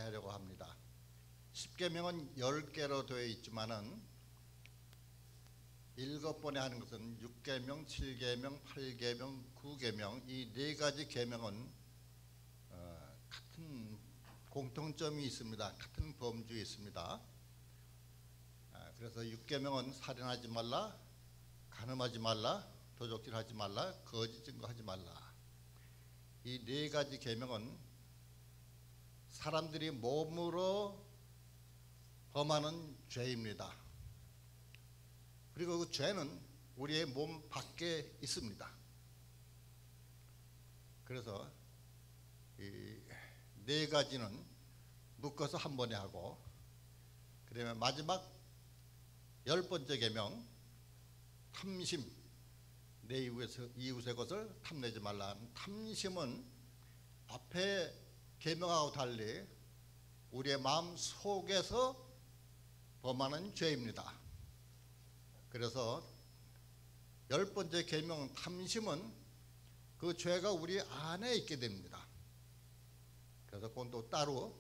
하려고 합니다. 10계명은 10개로 되어 있지만은 7번에 하는 것은 6계명, 7계명, 8계명, 9계명 이 4가지 계명은 같은 공통점이 있습니다. 같은 범주에 있습니다. 그래서 6계명은 살인하지 말라, 간음하지 말라, 도적질하지 말라, 거짓 증거하지 말라. 이 4가지 계명은 사람들이 몸으로 범하는 죄입니다. 그리고 그 죄는 우리의 몸 밖에 있습니다. 그래서 이 4가지는 묶어서 한 번에 하고, 그다음에 마지막 10번째 계명 탐심, 내 이웃의 것을 탐내지 말라. 탐심은 앞에 계명하고 달리 우리의 마음 속에서 범하는 죄입니다. 그래서 10번째 계명 탐심은 그 죄가 우리 안에 있게 됩니다. 그래서 그건 또 따로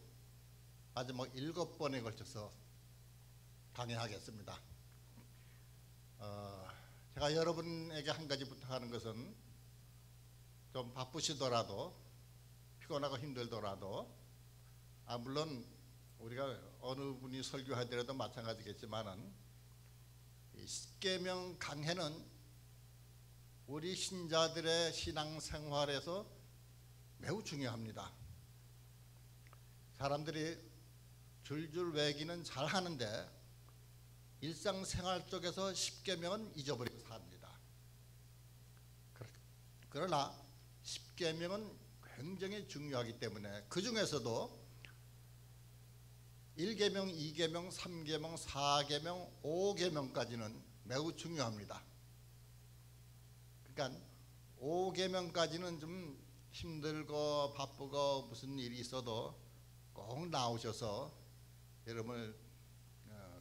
마지막 7번에 걸쳐서 강의하겠습니다. 제가 여러분에게 한 가지 부탁하는 것은 좀 바쁘시더라도 피곤하고 힘들더라도 물론 우리가 어느 분이 설교하더라도 마찬가지겠지만은 이 10계명 강해는 우리 신자들의 신앙생활에서 매우 중요합니다. 사람들이 줄줄 외기는 잘 하는데 일상생활 쪽에서 10계명은 잊어버리고 삽니다. 그러나 10계명은 굉장히 중요하기 때문에 그 중에서도 1계명, 2계명, 3계명, 4계명, 5계명까지는 매우 중요합니다. 그러니까 5계명까지는 좀 힘들고 바쁘고 무슨 일이 있어도 꼭 나오셔서 여러분을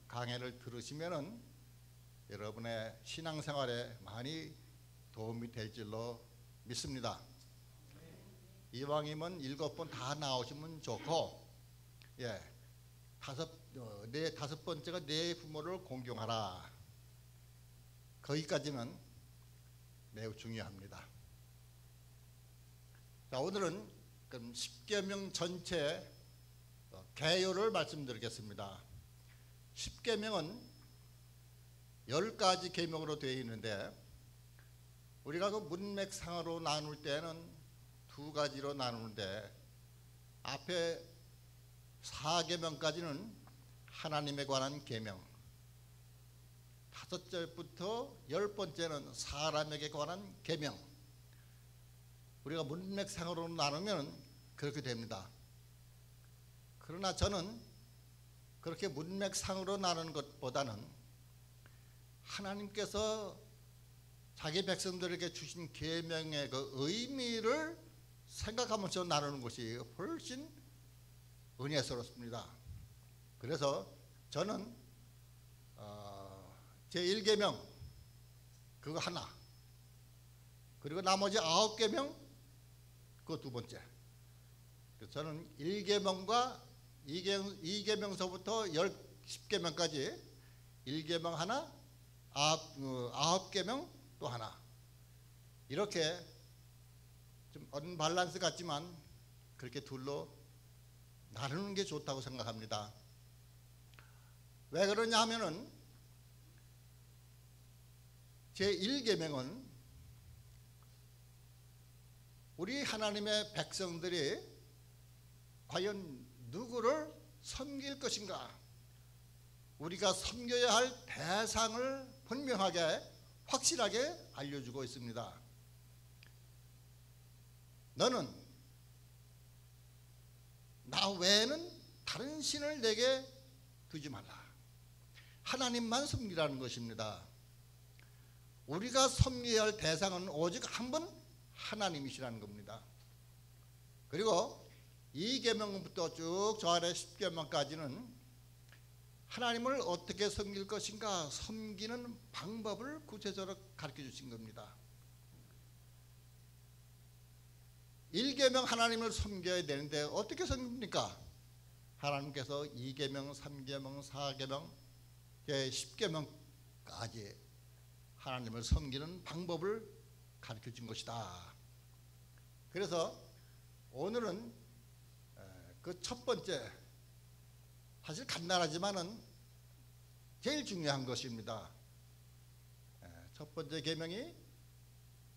강해를 들으시면은 여러분의 신앙생활에 많이 도움이 될 줄로 믿습니다. 이왕이면 7번 다 나오시면 좋고, 다섯 번째가 내 부모를 공경하라. 거기까지는 매우 중요합니다. 자, 오늘은 그럼 10계명 전체 개요를 말씀드리겠습니다. 10계명은 10가지 계명으로 되어 있는데 우리가 그 문맥상으로 나눌 때는 2가지로 나누는데 앞에 4계명까지는 하나님에 관한 계명, 5절부터 10번째는 사람에게 관한 계명. 우리가 문맥상으로 나누면 그렇게 됩니다. 그러나 저는 그렇게 문맥상으로 나누는 것보다는 하나님께서 자기 백성들에게 주신 계명의 그 의미를 생각하면서 나누는 것이 훨씬 은혜스럽습니다. 그래서 저는 제1계명 그거 하나, 그리고 나머지 9계명 그거 2번째. 저는 1계명과 2계명서부터 10계명까지 1계명 하나, 9계명 또 하나, 이렇게 좀 언밸런스 같지만 그렇게 둘로 나누는 게 좋다고 생각합니다. 왜 그러냐 하면은 제1계명은 우리 하나님의 백성들이 과연 누구를 섬길 것인가, 우리가 섬겨야 할 대상을 분명하게 확실하게 알려주고 있습니다. 너는 나 외에는 다른 신을 내게 두지 말라. 하나님만 섬기라는 것입니다. 우리가 섬겨야 할 대상은 오직 한 분 하나님이시라는 겁니다. 그리고 2계명부터 쭉 저 아래 10계명까지는 하나님을 어떻게 섬길 것인가, 섬기는 방법을 구체적으로 가르쳐 주신 겁니다. 1계명 하나님을 섬겨야 되는데 어떻게 섬깁니까? 하나님께서 2계명, 3계명, 4계명, 10계명까지 하나님을 섬기는 방법을 가르쳐 준 것이다. 그래서 오늘은 그 첫 번째, 사실 간단하지만은 제일 중요한 것입니다. 첫 번째 계명이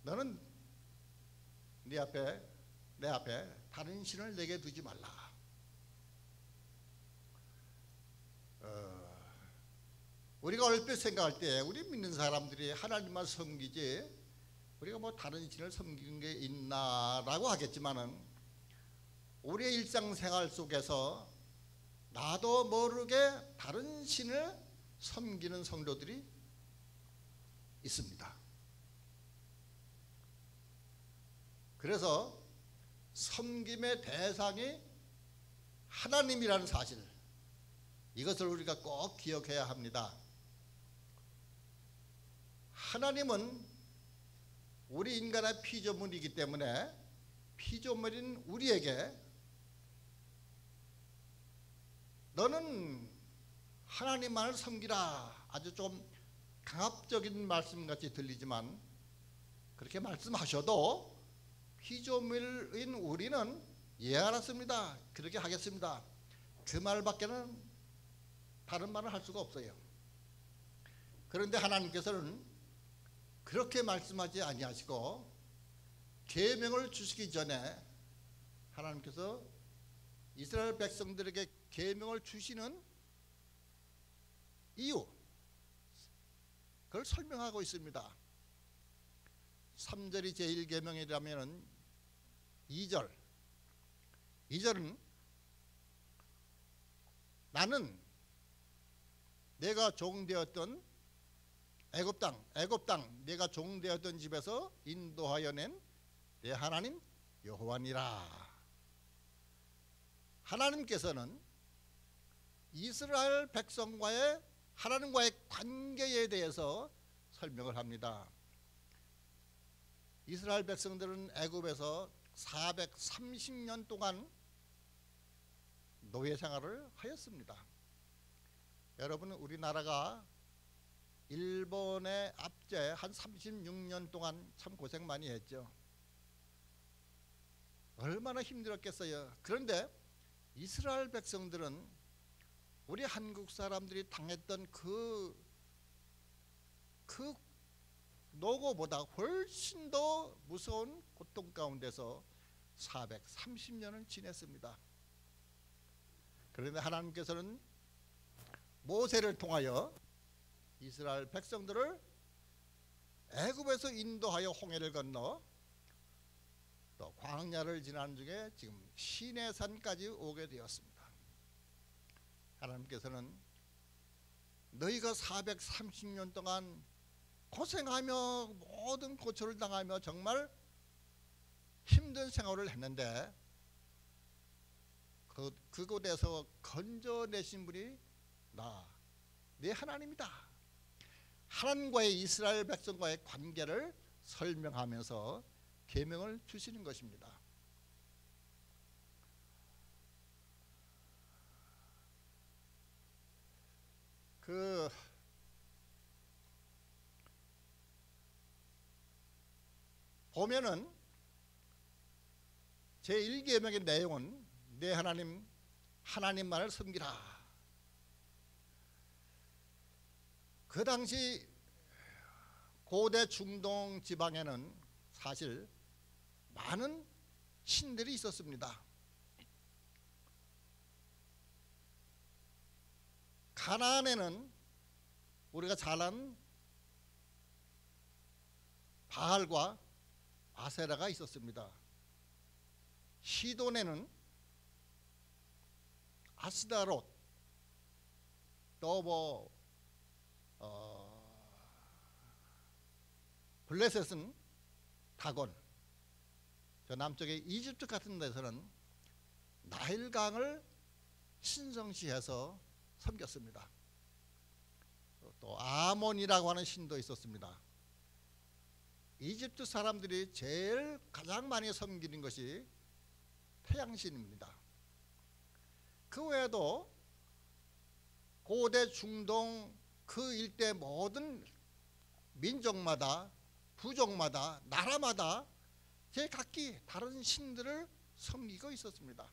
너는 내 앞에 다른 신을 내게 두지 말라. 우리가 얼핏 생각할 때 우리 믿는 사람들이 하나님만 섬기지 우리가 뭐 다른 신을 섬기는 게 있나라고 하겠지만은 우리의 일상생활 속에서 나도 모르게 다른 신을 섬기는 성도들이 있습니다. 그래서 섬김의 대상이 하나님이라는 사실, 이것을 우리가 꼭 기억해야 합니다. 하나님은 우리 인간의 피조물이기 때문에 피조물인 우리에게 너는 하나님만을 섬기라, 아주 좀 강압적인 말씀같이 들리지만 그렇게 말씀하셔도 피조물인 우리는 예, 알았습니다, 그렇게 하겠습니다, 그 말밖에는 다른 말을 할 수가 없어요. 그런데 하나님께서는 그렇게 말씀하지 아니하시고 계명을 주시기 전에 하나님께서 이스라엘 백성들에게 계명을 주시는 이유, 그걸 설명하고 있습니다. 3절이 제1계명이라면 2절은 나는 내가 종되었던 애굽 땅 내가 종되었던 집에서 인도하여 낸 내 하나님 여호와니라. 하나님께서는 이스라엘 백성과의 하나님과의 관계에 대해서 설명을 합니다. 이스라엘 백성들은 애굽에서 430년 동안 노예 생활을 하였습니다. 여러분, 우리나라가 일본의 압제 한 36년 동안 참 고생 많이 했죠. 얼마나 힘들었겠어요. 그런데 이스라엘 백성들은 우리 한국 사람들이 당했던 그 노고보다 훨씬 더 무서운 고통 가운데서 430년을 지냈습니다. 그런데 하나님께서는 모세를 통하여 이스라엘 백성들을 애굽에서 인도하여 홍해를 건너 또 광야를 지난 중에 지금 시내산까지 오게 되었습니다. 하나님께서는 너희가 430년 동안 고생하며 모든 고초를 당하며 정말 힘든 생활을 했는데 그곳에서 건져내신 분이 내 하나님이다. 하나님과의 이스라엘 백성과의 관계를 설명하면서 계명을 주시는 것입니다. 보면은 제1계명의 내용은 내 하나님만을 섬기라. 그 당시 고대 중동 지방에는 사실 많은 신들이 있었습니다. 가나안에는 우리가 잘 아는 바알과 아세라가 있었습니다. 시돈에는 아스다롯, 또 블레셋은 다곤, 저 남쪽의 이집트 같은 데서는 나일강을 신성시해서 섬겼습니다. 또 아몬이라고 하는 신도 있었습니다. 이집트 사람들이 가장 많이 섬기는 것이 태양신입니다. 그 외에도 고대 중동 그 일대 모든 민족마다 부족마다 나라마다 제각기 다른 신들을 섬기고 있었습니다.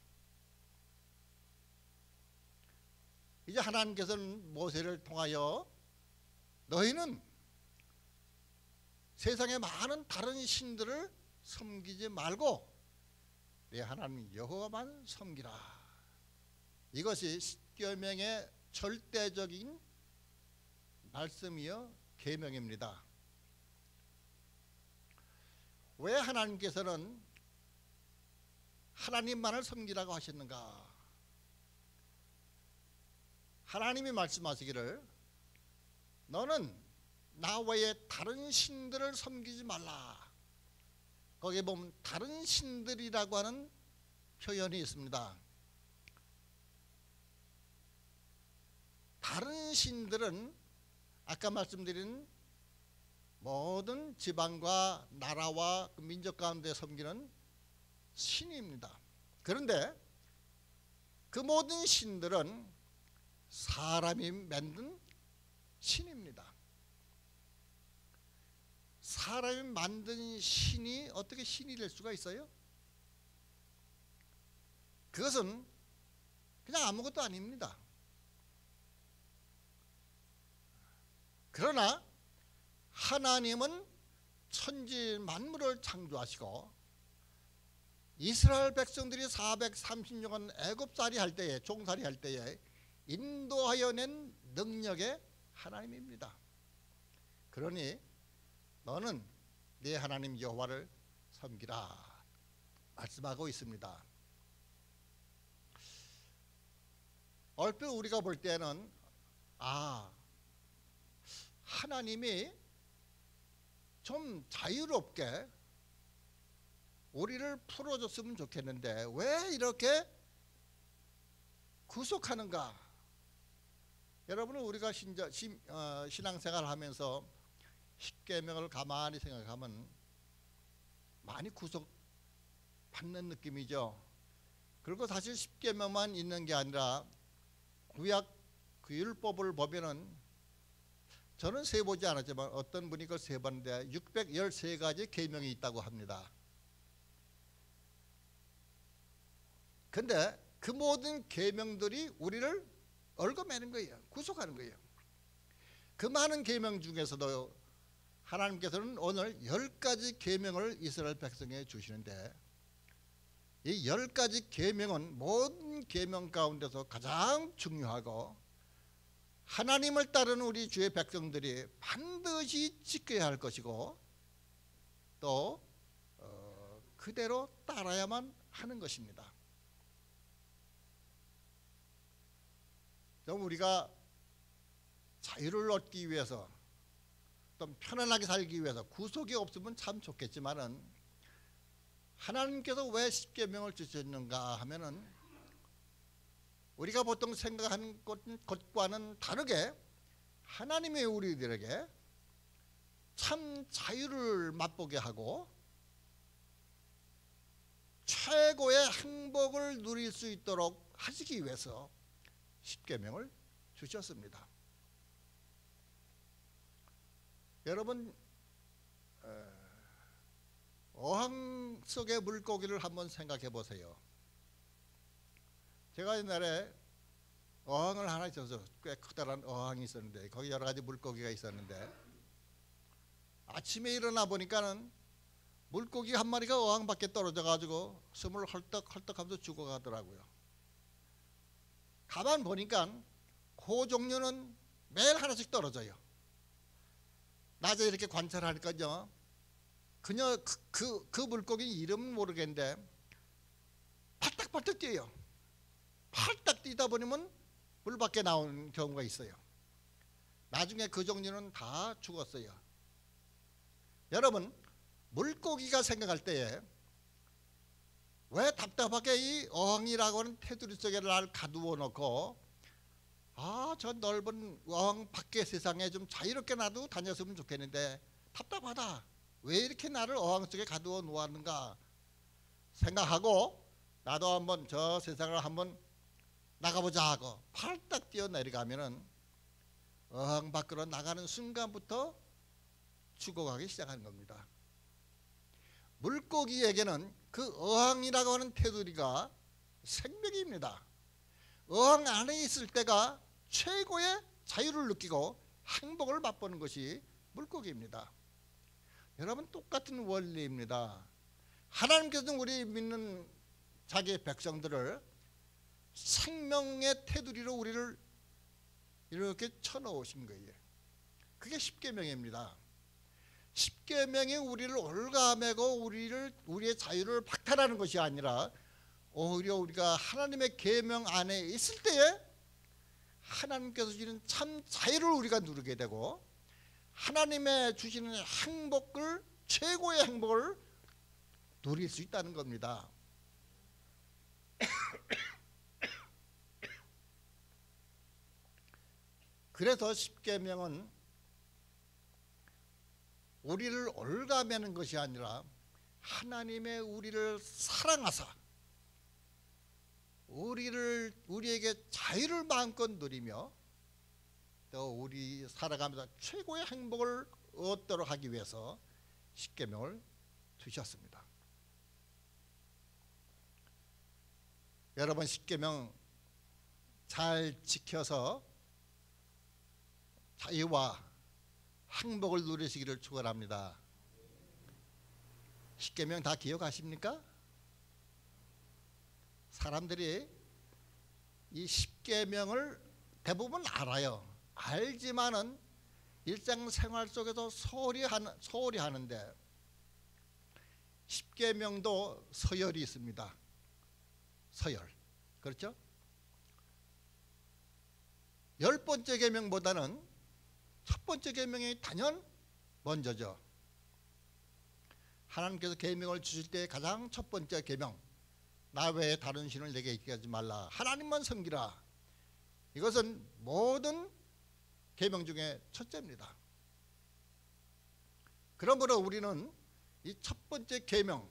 이제 하나님께서는 모세를 통하여 너희는 세상에 많은 다른 신들을 섬기지 말고 내 하나님 여호와만 섬기라. 이것이 십계명의 절대적인 말씀이요 계명입니다. 왜 하나님께서는 하나님만을 섬기라고 하셨는가? 하나님이 말씀하시기를 너는 나 외에 다른 신들을 섬기지 말라. 거기에 보면 다른 신들이라고 하는 표현이 있습니다. 다른 신들은 아까 말씀드린 모든 지방과 나라와 민족 가운데 섬기는 신입니다. 그런데 그 모든 신들은 사람이 만든 신입니다. 사람이 만든 신이 어떻게 신이 될 수가 있어요? 그것은 그냥 아무것도 아닙니다. 그러나 하나님은 천지 만물을 창조하시고 이스라엘 백성들이 430년간 애굽살이 할 때에 종살이 할 때에 인도하여 낸 능력의 하나님입니다. 그러니 너는 네 하나님 여호와를 섬기라 말씀하고 있습니다. 얼핏 우리가 볼 때는 하나님이 좀 자유롭게 우리를 풀어줬으면 좋겠는데 왜 이렇게 구속하는가? 여러분은 우리가 신앙생활 하면서 십계명을 가만히 생각하면 많이 구속받는 느낌이죠. 그리고 사실 십계명만 있는 게 아니라 구약 그 율법을 보면은 저는 세보지 않았지만 어떤 분이 그걸 세봤는데 613가지 계명이 있다고 합니다. 근데 그 모든 계명들이 우리를 얽어매는 거예요. 구속하는 거예요. 그 많은 계명 중에서도 하나님께서는 오늘 10가지 계명을 이스라엘 백성에게 주시는데 이 10가지 계명은 모든 계명 가운데서 가장 중요하고 하나님을 따르는 우리 주의 백성들이 반드시 지켜야 할 것이고 또 그대로 따라야만 하는 것입니다. 좀 우리가 자유를 얻기 위해서 좀 편안하게 살기 위해서 구속이 없으면 참 좋겠지만은 하나님께서 왜 십계명을 주셨는가 하면은 우리가 보통 생각하는 것과는 다르게 하나님이 우리들에게 참 자유를 맛보게 하고 최고의 행복을 누릴 수 있도록 하시기 위해서 십계명을 주셨습니다. 여러분 어항 속의 물고기를 한번 생각해 보세요. 제가 옛날에 어항을 하나 있어서 꽤 커다란 어항이 있었는데 거기 여러 가지 물고기가 있었는데 아침에 일어나 보니까는 물고기 한 마리가 어항 밖에 떨어져 가지고 숨을 헐떡헐떡 하면서 죽어가더라고요. 가만 보니까 그 종류는 매일 하나씩 떨어져요. 낮에 이렇게 관찰하니까요, 그냥 그 물고기 이름은 모르겠는데 팔딱팔딱 뛰어요. 팔딱 뛰다 보면 물 밖에 나오는 경우가 있어요. 나중에 그 종류는 다 죽었어요. 여러분, 물고기가 생각할 때에 왜 답답하게 이 어항이라고 하는 테두리 속에 날 가두어 놓고 저 넓은 어항 밖의 세상에 좀 자유롭게 나도 다녔으면 좋겠는데 답답하다. 왜 이렇게 나를 어항 속에 가두어 놓았는가 생각하고 나도 한번 저 세상을 한번 나가보자 하고 팔딱 뛰어 내려가면은 어항 밖으로 나가는 순간부터 죽어가기 시작하는 겁니다. 물고기에게는 그 어항이라고 하는 테두리가 생명입니다. 어항 안에 있을 때가 최고의 자유를 느끼고 행복을 맛보는 것이 물고기입니다. 여러분, 똑같은 원리입니다. 하나님께서는 우리 믿는 자기의 백성들을 생명의 테두리로 우리를 이렇게 쳐넣으신 거예요. 그게 십계명입니다. 십계명이 우리를 올가매고 우리의 자유를 박탈하는 것이 아니라 오히려 우리가 하나님의 계명 안에 있을 때에 하나님께서 주시는 참 자유를 우리가 누리게 되고 하나님의 주시는 행복을, 최고의 행복을 누릴 수 있다는 겁니다. 그래서 십계명은 우리를 올가매는 것이 아니라 하나님의 우리를 사랑하사 우리에게 자유를 마음껏 누리며 또 우리 살아가면서 최고의 행복을 얻도록 하기 위해서 십계명을 두셨습니다. 여러분, 십계명 잘 지켜서 자유와 행복을 누리시기를 축원합니다. 십계명 다 기억하십니까? 사람들이 이 십계명을 대부분 알아요. 알지만은 일상생활 속에서 소홀히 하는데 십계명도 서열이 있습니다. 서열. 그렇죠? 10번째 계명보다는 첫 번째 계명이 단연 먼저죠. 하나님께서 계명을 주실 때 가장 첫 번째 계명, 나 외에 다른 신을 내게 있게 하지 말라, 하나님만 섬기라. 이것은 모든 계명 중에 첫째입니다. 그러므로 우리는 이 첫 번째 계명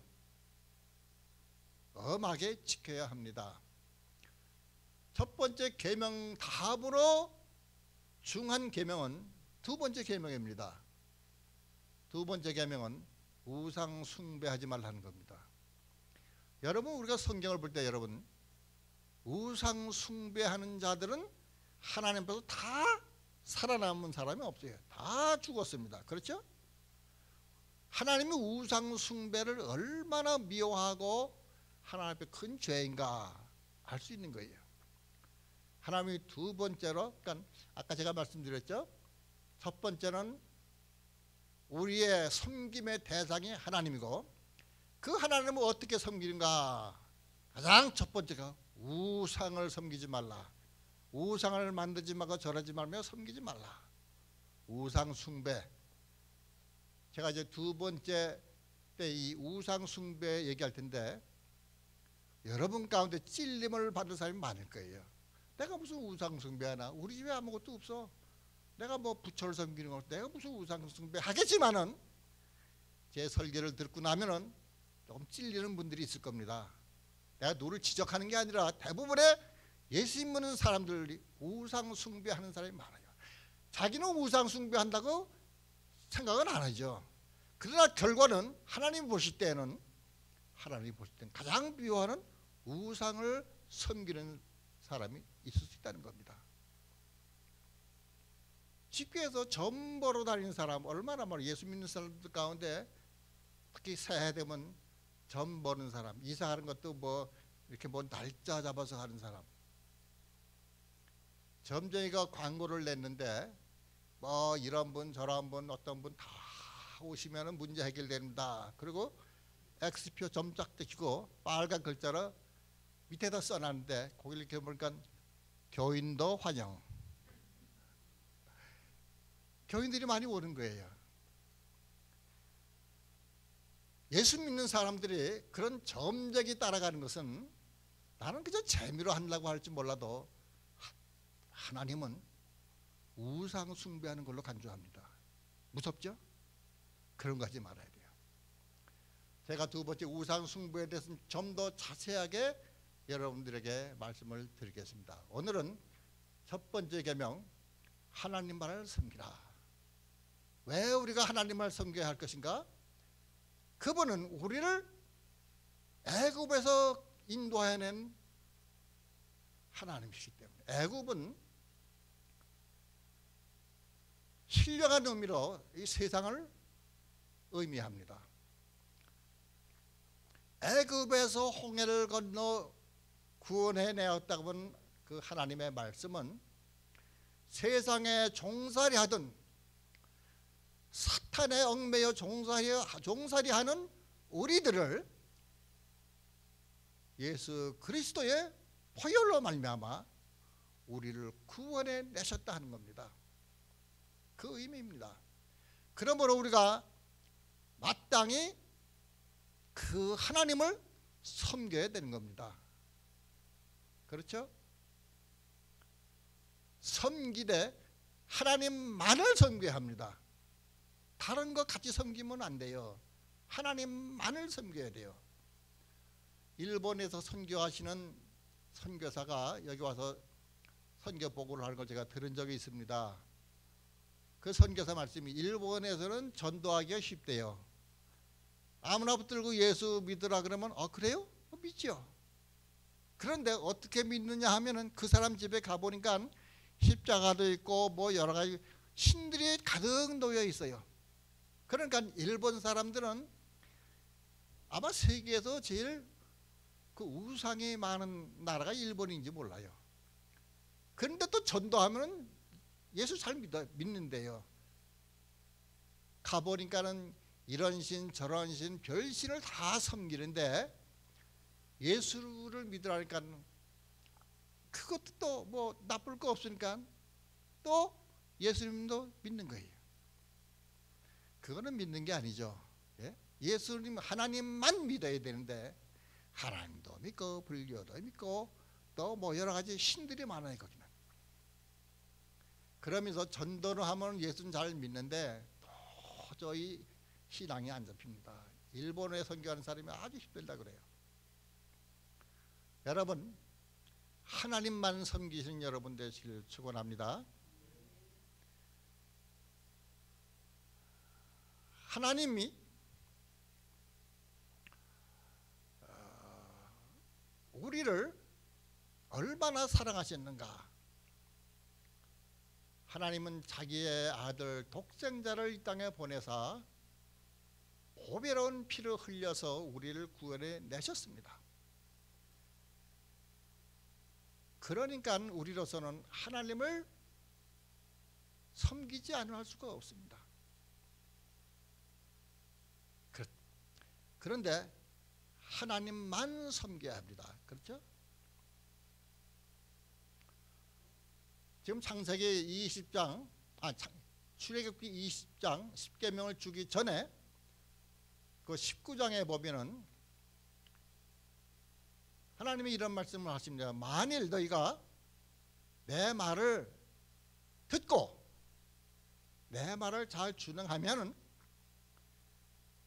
엄하게 지켜야 합니다. 첫 번째 계명 다음으로 중한 계명은 두 번째 계명입니다. 두 번째 계명은 우상 숭배하지 말라는 겁니다. 여러분, 우리가 성경을 볼 때 여러분, 우상 숭배하는 자들은 하나님 앞에서 다 살아남은 사람이 없어요. 다 죽었습니다. 그렇죠? 하나님이 우상 숭배를 얼마나 미워하고 하나님 앞에 큰 죄인가 알 수 있는 거예요. 하나님이 두 번째로, 그러니까 아까 제가 말씀드렸죠. 첫 번째는 우리의 섬김의 대상이 하나님이고 그 하나님을 어떻게 섬기는가? 가장 첫 번째가 우상을 섬기지 말라. 우상을 만들지 말고 절하지 말며 섬기지 말라. 우상 숭배. 제가 이제 두 번째 때 이 우상 숭배 얘기할 텐데 여러분 가운데 찔림을 받을 사람이 많을 거예요. 내가 무슨 우상 숭배하나? 우리 집에 아무것도 없어. 내가 뭐 부처를 섬기는 거, 내가 무슨 우상 숭배 하겠지만은 제 설교를 듣고 나면은 조금 찔리는 분들이 있을 겁니다. 내가 누를 지적하는 게 아니라 대부분의 예수님 믿는 사람들이 우상 숭배하는 사람이 많아요. 자기는 우상 숭배한다고 생각은 안 하죠. 그러나 결과는 하나님 보실 때는 가장 미워하는 우상을 섬기는 사람이 있을 수 있다는 겁니다. 집회에서 점 보러 다니는 사람 얼마나 많아요. 예수 믿는 사람들 가운데 특히 새해 되면 점 보는 사람, 이사하는 것도 뭐 이렇게 뭐 날짜 잡아서 하는 사람. 점쟁이가 광고를 냈는데 뭐 이런 분 저런 분 어떤 분 다 오시면은 문제 해결됩니다. 그리고 X표 점짝 떼시고 빨간 글자로 밑에다 써놨는데 거기 이렇게 보니까 교인도 환영. 교인들이 많이 오는 거예요. 예수 믿는 사람들이 그런 점쟁이 따라가는 것은 나는 그저 재미로 하려고 할지 몰라도 하나님은 우상 숭배하는 걸로 간주합니다. 무섭죠? 그런 거 하지 말아야 돼요. 제가 두 번째 우상 숭배에 대해서는 좀 더 자세하게 여러분들에게 말씀을 드리겠습니다. 오늘은 첫 번째 계명, 하나님만을 섬기라. 왜 우리가 하나님을 섬겨야 할 것인가? 그분은 우리를 애굽에서 인도해낸 하나님이시기 때문에. 애굽은 신령한 의미로 이 세상을 의미합니다. 애굽에서 홍해를 건너 구원해내었다고 본 그 하나님의 말씀은 세상에 종살이하던 사탄에 얽매여 종살이하는 우리들을 예수 그리스도의 보혈로 말미암아 우리를 구원해 내셨다 하는 겁니다. 그 의미입니다. 그러므로 우리가 마땅히 그 하나님을 섬겨야 되는 겁니다. 그렇죠? 섬기되 하나님만을 섬겨야 합니다. 다른 거 같이 섬기면 안 돼요. 하나님만을 섬겨야 돼요. 일본에서 선교하시는 선교사가 여기 와서 선교 보고를 하는 걸 제가 들은 적이 있습니다. 그 선교사 말씀이 일본에서는 전도하기가 쉽대요. 아무나 붙들고 예수 믿으라 그러면 그래요? 믿죠. 그런데 어떻게 믿느냐 하면은 그 사람 집에 가보니까 십자가도 있고 뭐 여러 가지 신들이 가득 놓여 있어요. 그러니까 일본 사람들은 아마 세계에서 제일 그 우상이 많은 나라가 일본인지 몰라요. 그런데 또 전도하면 예수 잘 믿는데요. 가보니까는 이런 신 저런 신 별신을 다 섬기는데 예수를 믿으라니까 그것도 또 뭐 나쁠 거 없으니까 또 예수님도 믿는 거예요. 그거는 믿는 게 아니죠. 예? 예수님 하나님만 믿어야 되는데 하나님도 믿고 불교도 믿고 또 뭐 여러 가지 신들이 많아요. 거기는. 그러면서 전도를 하면 예수는 잘 믿는데 도저히 신앙이 안 잡힙니다. 일본에 선교하는 사람이 아주 힘들다 그래요. 여러분, 하나님만 섬기시는 여러분 되시길 축원합니다. 하나님이 우리를 얼마나 사랑하셨는가. 하나님은 자기의 아들 독생자를 이 땅에 보내사 보배로운 피를 흘려서 우리를 구원해 내셨습니다. 그러니까 우리로서는 하나님을 섬기지 않을 수가 없습니다. 그런데 하나님만 섬겨야 합니다. 그렇죠? 지금 창세기 20장, 출애굽기 20장 10계명을 주기 전에 그 19장에 보면은 하나님이 이런 말씀을 하십니다. 만일 너희가 내 말을 듣고 내 말을 잘 준행하면은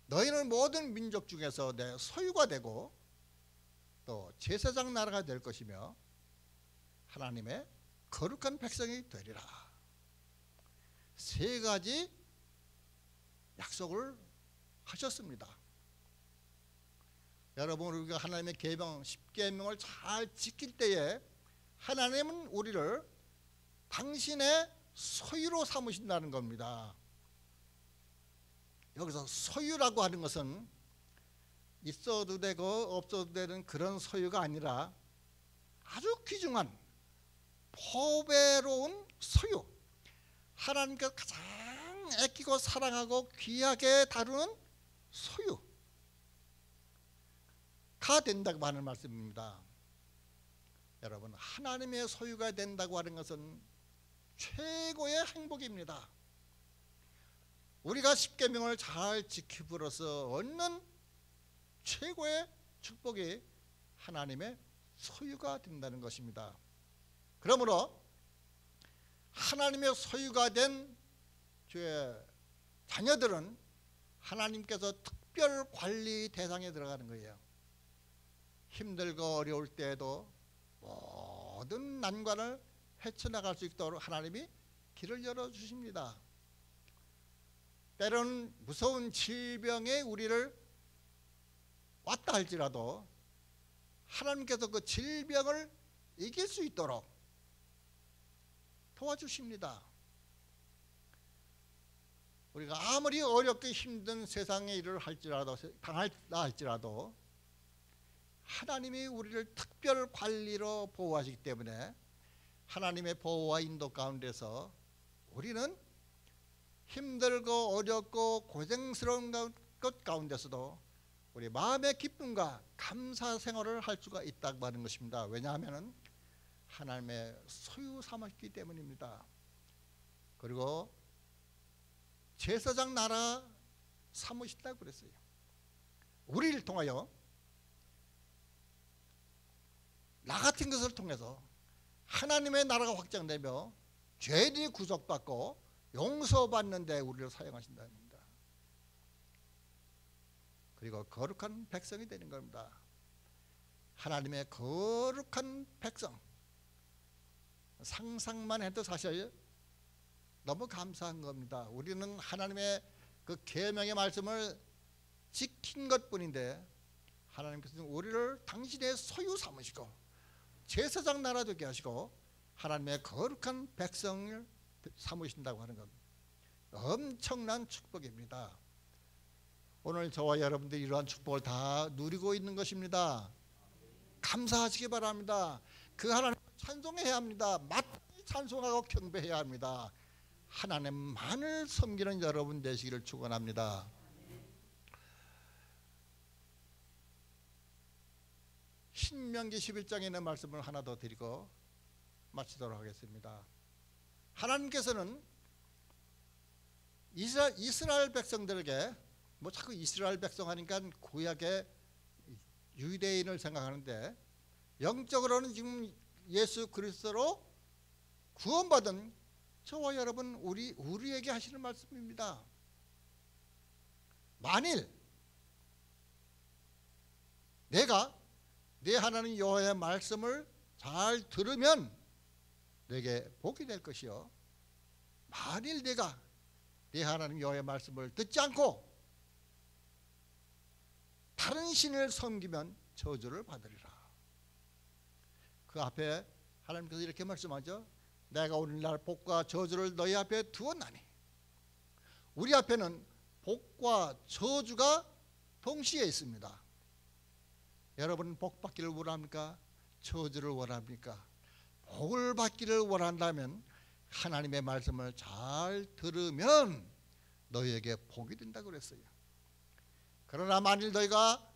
너희는 모든 민족 중에서 내 소유가 되고 또 제사장 나라가 될 것이며 하나님의 거룩한 백성이 되리라. 세 가지 약속을 하셨습니다. 여러분, 우리가 하나님의 계명 10계명을 잘 지킬 때에 하나님은 우리를 당신의 소유로 삼으신다는 겁니다. 여기서 소유라고 하는 것은 있어도 되고 없어도 되는 그런 소유가 아니라 아주 귀중한 보배로운 소유, 하나님께서 가장 아끼고 사랑하고 귀하게 다루는 소유가 된다고 하는 말씀입니다. 여러분, 하나님의 소유가 된다고 하는 것은 최고의 행복입니다. 우리가 십계명을 잘 지킴으로써 얻는 최고의 축복이 하나님의 소유가 된다는 것입니다. 그러므로 하나님의 소유가 된 주의 자녀들은 하나님께서 특별 관리 대상에 들어가는 거예요. 힘들고 어려울 때에도 모든 난관을 헤쳐나갈 수 있도록 하나님이 길을 열어주십니다. 때로는 무서운 질병에 우리를 왔다 할지라도 하나님께서 그 질병을 이길 수 있도록 도와주십니다. 우리가 아무리 어렵게 힘든 세상의 일을 당할다 할지라도 하나님이 우리를 특별 관리로 보호하시기 때문에 하나님의 보호와 인도 가운데서 우리는 힘들고 어렵고 고생스러운 것 가운데서도 우리 마음의 기쁨과 감사 생활을 할 수가 있다고 하는 것입니다. 왜냐하면 하나님의 소유 삼았기 때문입니다. 그리고 제사장 나라 삼으신다고 그랬어요. 우리를 통하여 나 같은 것을 통해서 하나님의 나라가 확장되며 죄인이 구속받고 용서받는 데 우리를 사용하신다는 겁니다. 그리고 거룩한 백성이 되는 겁니다. 하나님의 거룩한 백성. 상상만 해도 사실 너무 감사한 겁니다. 우리는 하나님의 그 계명의 말씀을 지킨 것뿐인데 하나님께서는 우리를 당신의 소유 삼으시고 제사장 나라 되게 하시고 하나님의 거룩한 백성을 삼으신다고 하는 겁니다. 엄청난 축복입니다. 오늘 저와 여러분들이 이러한 축복을 다 누리고 있는 것입니다. 감사하시기 바랍니다. 그 하나님을 찬송해야 합니다. 마땅히 찬송하고 경배해야 합니다. 하나님만을 섬기는 여러분 되시기를 축원합니다. 신명기 11장에 있는 말씀을 하나 더 드리고 마치도록 하겠습니다. 하나님께서는 이스라엘 백성들에게 뭐 자꾸 이스라엘 백성 하니까 구약의 유대인을 생각하는데 영적으로는 지금 예수 그리스도로 구원받은 저와 여러분 우리에게 하시는 말씀입니다. 만일 내가 내 하나님 여호와의 말씀을 잘 들으면 내게 복이 될 것이요, 만일 내가 내 하나님 여호와의 말씀을 듣지 않고 다른 신을 섬기면 저주를 받으리라. 그 앞에 하나님께서 이렇게 말씀하죠. 내가 오늘날 복과 저주를 너희 앞에 두었나니. 우리 앞에는 복과 저주가 동시에 있습니다. 여러분은 복 받기를 원합니까? 저주를 원합니까? 복을 받기를 원한다면 하나님의 말씀을 잘 들으면 너희에게 복이 된다고 그랬어요. 그러나 만일 너희가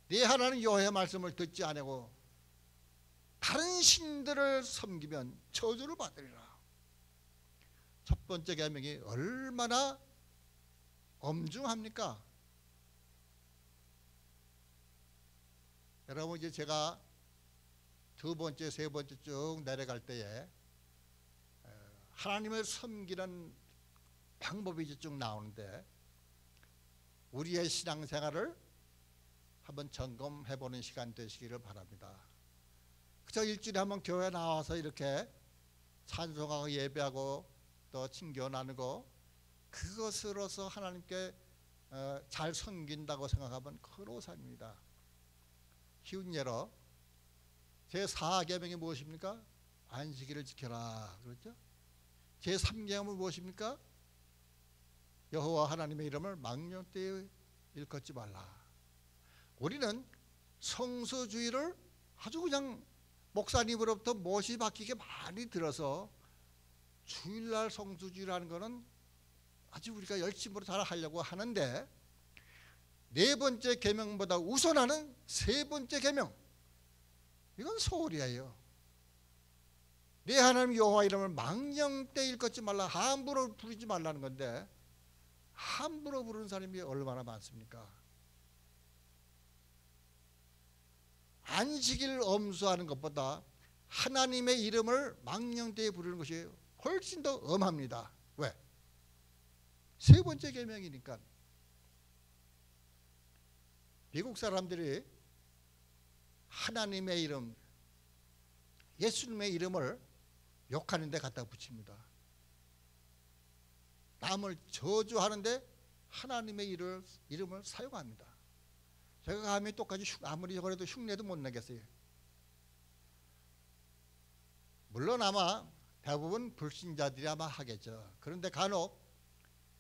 네 하나님 여호와의 말씀을 듣지 않고 다른 신들을 섬기면 저주를 받으리라. 첫 번째 계명이 얼마나 엄중합니까? 여러분, 이제 제가 두 번째, 세 번째 쭉 내려갈 때에 하나님을 섬기는 방법이 이제 쭉 나오는데 우리의 신앙생활을 한번 점검해보는 시간 되시기를 바랍니다. 그저 일주일에 한번 교회 나와서 이렇게 찬송하고 예배하고 또 친교 나누고 그것으로서 하나님께 잘 섬긴다고 생각하면 큰 오산입니다. 쉬운 예로 제4계명이 무엇입니까? 안식일을 지켜라, 그렇죠? 제3계명은 무엇입니까? 여호와 하나님의 이름을 망령되이 일컫지 말라. 우리는 성수주의를 아주 그냥 목사님으로부터 못이 박히게 많이 들어서 주일날 성수주의라는 것은 아주 우리가 열심으로 잘 하려고 하는데 네 번째 계명보다 우선하는 세 번째 계명, 이건 소홀이에요. 내 하나님 여호와 이름을 망령되이 일컫지 말라, 함부로 부르지 말라는 건데 함부로 부르는 사람이 얼마나 많습니까? 안식일 엄수하는 것보다 하나님의 이름을 망령되이 부르는 것이 훨씬 더 엄합니다. 왜? 세 번째 계명이니까. 미국 사람들이 하나님의 이름, 예수님의 이름을 욕하는 데 갖다 붙입니다. 남을 저주하는데 하나님의 이름을 사용합니다. 제가 감히 똑같이 아무리 그래도 흉내도 못 내겠어요. 물론 아마 대부분 불신자들이 아마 하겠죠. 그런데 간혹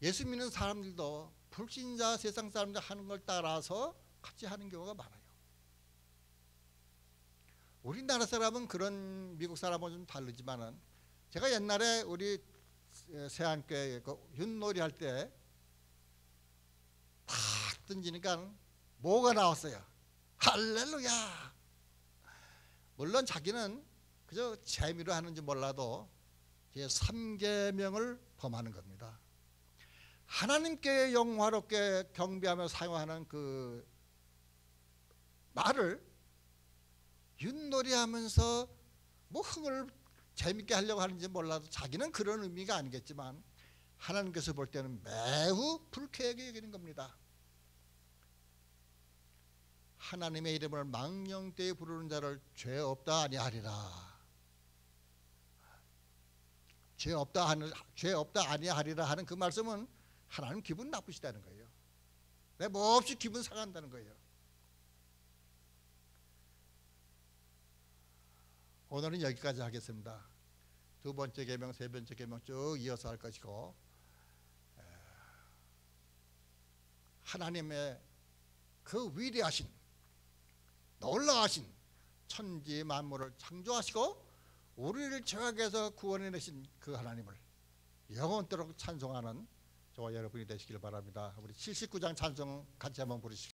예수 믿는 사람들도 불신자 세상 사람들 하는 걸 따라서 같이 하는 경우가 많아요. 우리나라 사람은 그런 미국 사람은 좀 다르지만은, 제가 옛날에 우리 세안교회 윷놀이 할 때 탁 던지니까 뭐가 나왔어요? 할렐루야. 물론 자기는 그저 재미로 하는지 몰라도 제 3계명을 범하는 겁니다. 하나님께 영화롭게 경배하며 사용하는 그 말을 윷놀이 하면서 뭐 흥을 재밌게 하려고 하는지 몰라도 자기는 그런 의미가 아니겠지만 하나님께서 볼 때는 매우 불쾌하게 여기는 겁니다. 하나님의 이름을 망령되이 부르는 자를 죄 없다 아니하리라. 죄 없다 아니하리라 하는 그 말씀은 하나님 기분 나쁘시다는 거예요. 내 몹시 기분 상한다는 거예요. 오늘은 여기까지 하겠습니다. 두 번째 계명, 세 번째 계명 쭉 이어서 할 것이고, 하나님의 그 위대하신 놀라우신 천지 만물을 창조하시고 우리를 죄악에서 구원해내신 그 하나님을 영원토록 찬송하는 저와 여러분이 되시길 바랍니다. 우리 79장 찬송 같이 한번 부르시죠.